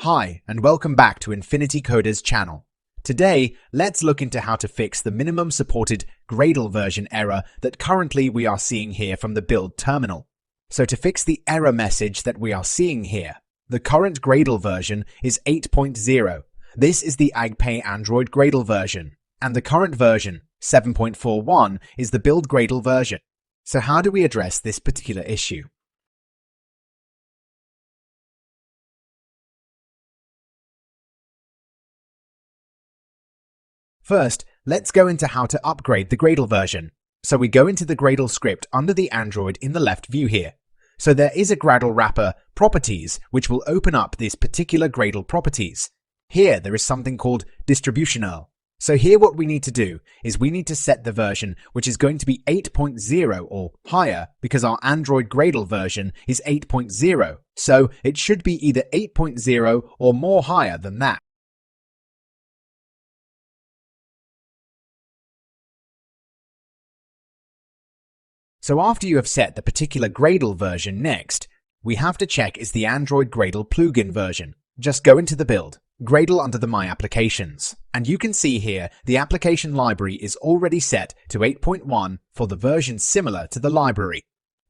Hi, and welcome back to Infinity Coder's channel. Today, let's look into how to fix the minimum supported Gradle version error that currently we are seeing here from the build terminal. So to fix the error message that we are seeing here, the current Gradle version is 8.0. This is the AgPay Android Gradle version, and the current version, 7.41, is the build Gradle version. So how do we address this particular issue? First, let's go into how to upgrade the Gradle version. So we go into the Gradle script under the Android in the left view here. So there is a Gradle wrapper properties which will open up this particular Gradle properties. Here there is something called distributional. So here what we need to do is we need to set the version which is going to be 8.0 or higher because our Android Gradle version is 8.0. So it should be either 8.0 or more higher than that. So after you have set the particular Gradle version next, we have to check is the Android Gradle plugin version. Just go into the build, Gradle under the My Applications, and you can see here the application library is already set to 8.1 for the version similar to the library.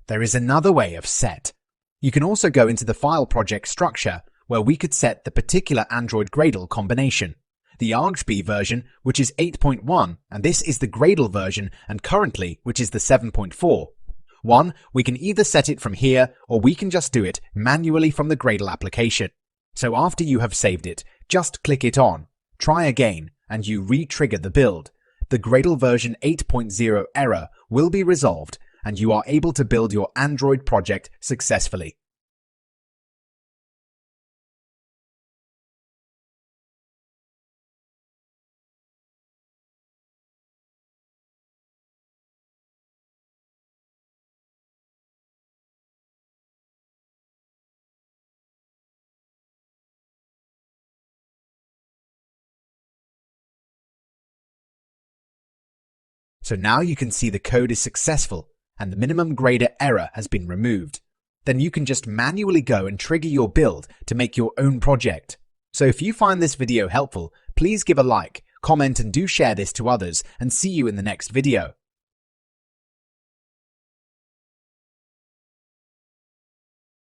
There is another way of set. You can also go into the file project structure where we could set the particular Android Gradle combination. The ArgB version, which is 8.1, and this is the Gradle version, and currently, which is the 7.4. We can either set it from here, or we can just do it manually from the Gradle application. So after you have saved it, just click it on, try again, and you re-trigger the build. The Gradle version 8.0 error will be resolved, and you are able to build your Android project successfully. So now you can see the code is successful and the minimum grader error has been removed. Then you can just manually go and trigger your build to make your own project. So if you find this video helpful, please give a like, comment, and do share this to others, and see you in the next video.